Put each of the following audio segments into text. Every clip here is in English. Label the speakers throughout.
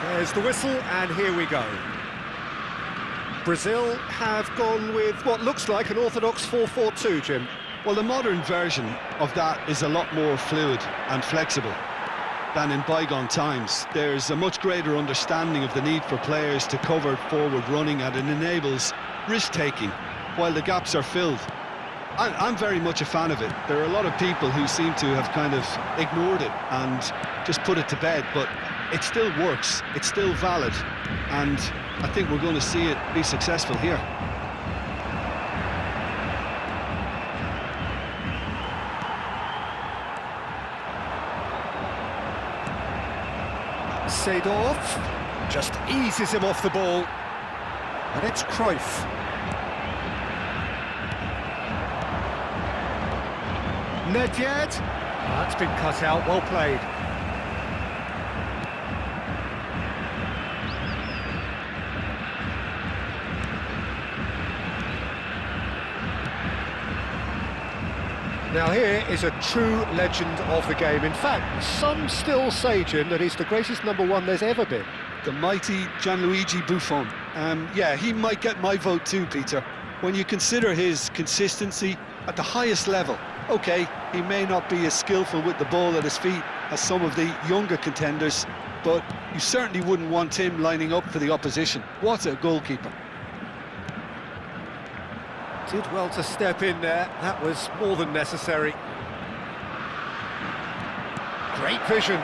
Speaker 1: There's the whistle, and here we go. Brazil have gone with what looks like an orthodox 4-4-2, Jim.
Speaker 2: Well, the modern version of that is a lot more fluid and flexible than in bygone times. There's a much greater understanding of the need for players to cover forward running, and it enables risk-taking while the gaps are filled. I'm very much a fan of it. There are a lot of people who seem to have kind of ignored it and just put it to bed, but it still works, it's still valid, and I think we're going to see it be successful here.
Speaker 1: Seedorf just eases him off the ball, and it's Cruyff. Nedved, that's been cut out, well played. Now here is a true legend of the game. In fact, some still say, Jim, that he's the greatest number one there's ever been.
Speaker 2: The mighty Gianluigi Buffon. Yeah, he might get my vote too, Peter. When you consider his consistency at the highest level, okay, he may not be as skillful with the ball at his feet as some of the younger contenders, but you certainly wouldn't want him lining up for the opposition. What a goalkeeper.
Speaker 1: Did well to step in there, that was more than necessary. Great vision,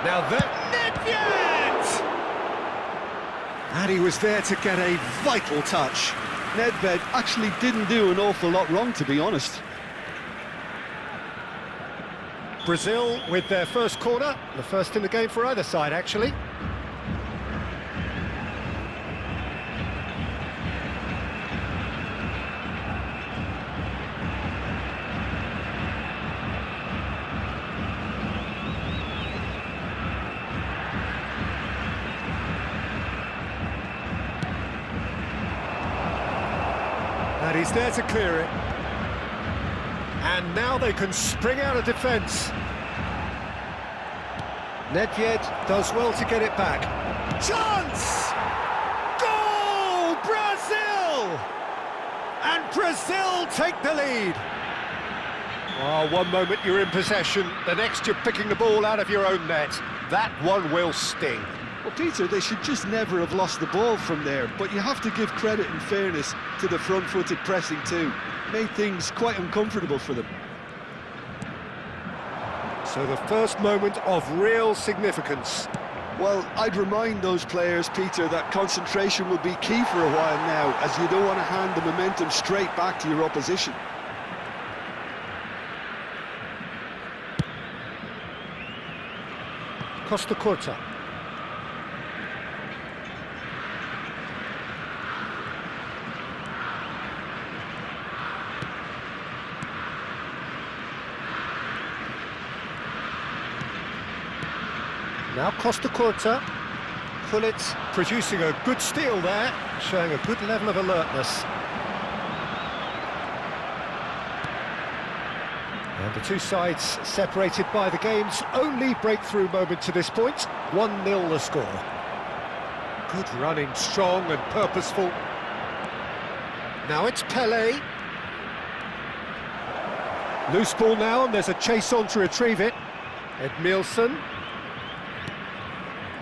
Speaker 1: now the Nedved! And he was there to get a vital touch.
Speaker 2: Nedved actually didn't do an awful lot wrong, to be honest.
Speaker 1: Brazil with their first corner, the first in the game for either side, actually. And he's there to clear it. And now they can spring out of defence. Nedved does well to get it back. Chance! Goal! Brazil! And Brazil take the lead. Oh, one moment you're in possession, the next you're picking the ball out of your own net. That one will sting.
Speaker 2: Well, Peter, they should just never have lost the ball from there, but you have to give credit and fairness to the front-footed pressing too. Made things quite uncomfortable for them.
Speaker 1: So the first moment of real significance.
Speaker 2: Well, I'd remind those players, Peter, that concentration will be key for a while now, as you don't want to hand the momentum straight back to your opposition.
Speaker 1: Costa Curta. Now Costa Curta, Gullit producing a good steal there, showing a good level of alertness. And the two sides separated by the game's only breakthrough moment to this point, 1-0 the score. Good running, strong and purposeful. Now it's Pelé. Loose ball now, and there's a chase on to retrieve it. Edmilson.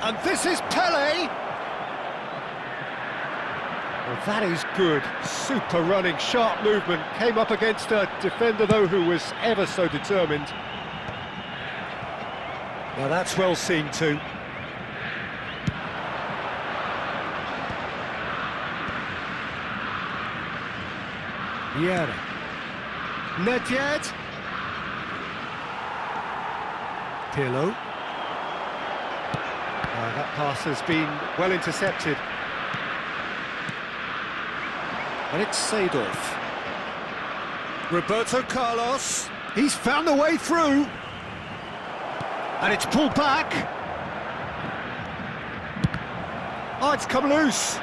Speaker 1: And this is Pelé! Well, that is good. Super running, sharp movement. Came up against a defender, though, who was ever so determined. Now that's well seen, too. Vieira. Nedved. Pirlo. That pass has been well intercepted. And it's Seedorf. Roberto Carlos. He's found a way through. And it's pulled back. Oh, it's come loose.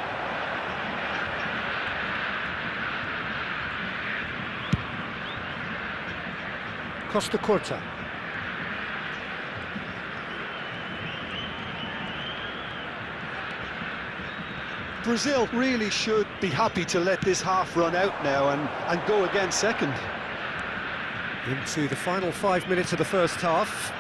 Speaker 1: Costa Curta.
Speaker 2: Brazil really should be happy to let this half run out now and go again second.
Speaker 1: Into the final 5 minutes of the first half.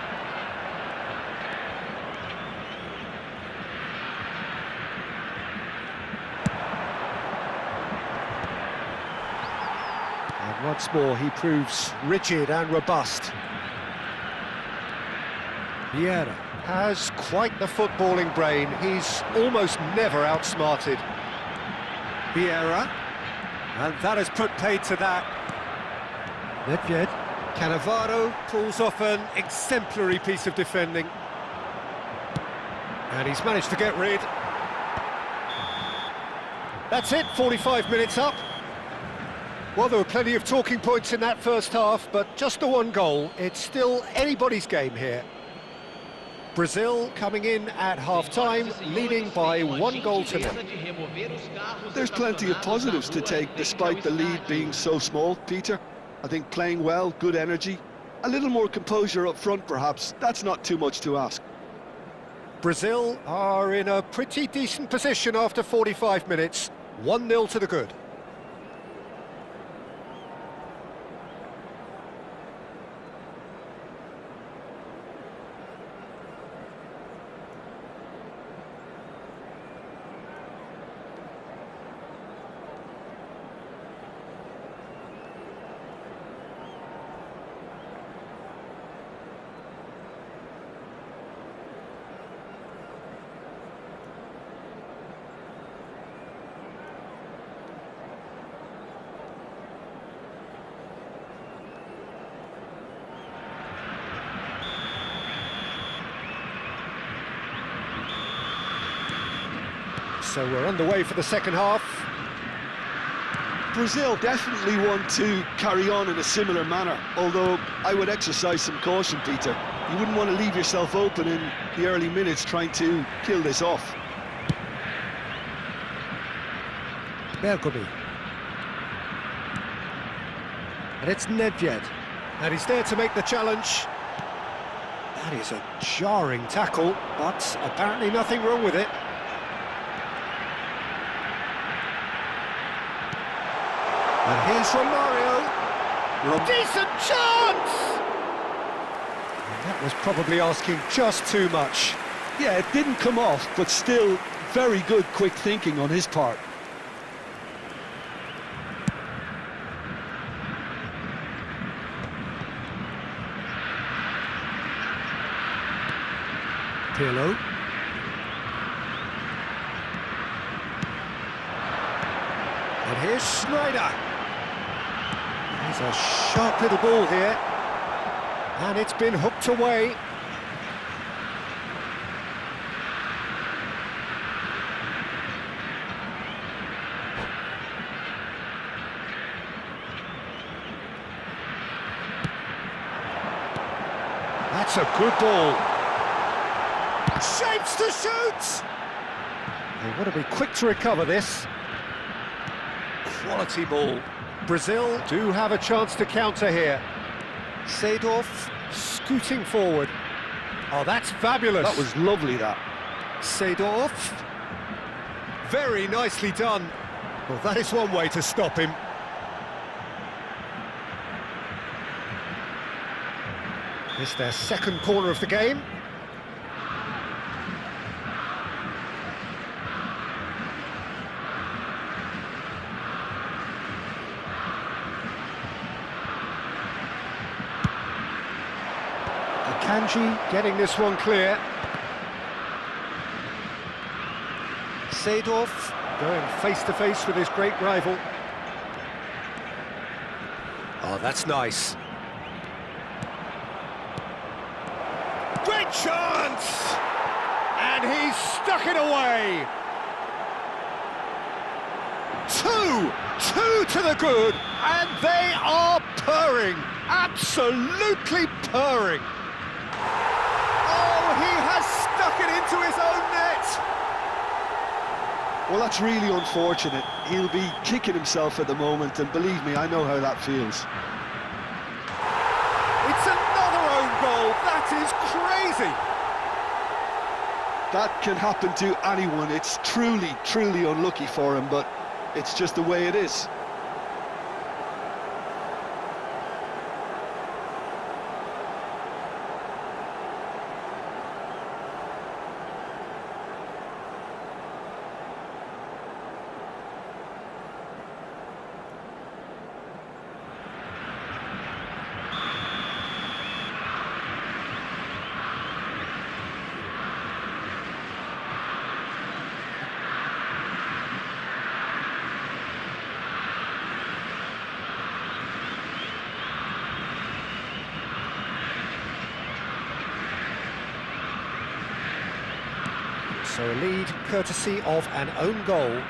Speaker 1: And once more he proves rigid and robust. Vieira has quite the footballing brain. He's almost never outsmarted. Vieira, and that has put paid to that. Nedved. Cannavaro pulls off an exemplary piece of defending. And he's managed to get rid. That's it, 45 minutes up. Well, there were plenty of talking points in that first half, but just the one goal. It's still anybody's game here. Brazil coming in at half-time, leading by 1-0.
Speaker 2: There's plenty of positives to take, despite the lead being so small, Peter. I think playing well, good energy, a little more composure up front perhaps, that's not too much to ask.
Speaker 1: Brazil are in a pretty decent position after 45 minutes, 1-0 to the good. So we're underway for the second half.
Speaker 2: Brazil definitely want to carry on in a similar manner, although I would exercise some caution, Peter. You wouldn't want to leave yourself open in the early minutes trying to kill this off.
Speaker 1: Bergomi. And it's Nedved. And he's there to make the challenge. That is a jarring tackle, but apparently nothing wrong with it. And here's from Mario. Decent chance! And that was probably asking just too much.
Speaker 2: Yeah, it didn't come off, but still very good quick thinking on his part.
Speaker 1: Pirlo. And here's Schneider. There's a sharp little ball here. And it's been hooked away. That's a good ball. Shapes to shoot! They want to be quick to recover this. Quality ball. Brazil do have a chance to counter here. Seedorf scooting forward. Oh, that's fabulous.
Speaker 2: That was lovely, that.
Speaker 1: Seedorf. Very nicely done. Well, that is one way to stop him. It's their second corner of the game. Kanji getting this one clear. Seedorf going face-to-face with his great rival. Oh, that's nice. Great chance! And he's stuck it away! Two to the good, and they are purring, absolutely purring. Oh, he has stuck it into his own net!
Speaker 2: Well, that's really unfortunate. He'll be kicking himself at the moment, and believe me, I know how that feels.
Speaker 1: It's another own goal, that is crazy!
Speaker 2: That can happen to anyone. It's truly, truly unlucky for him, but it's just the way it is.
Speaker 1: So a lead courtesy of an own goal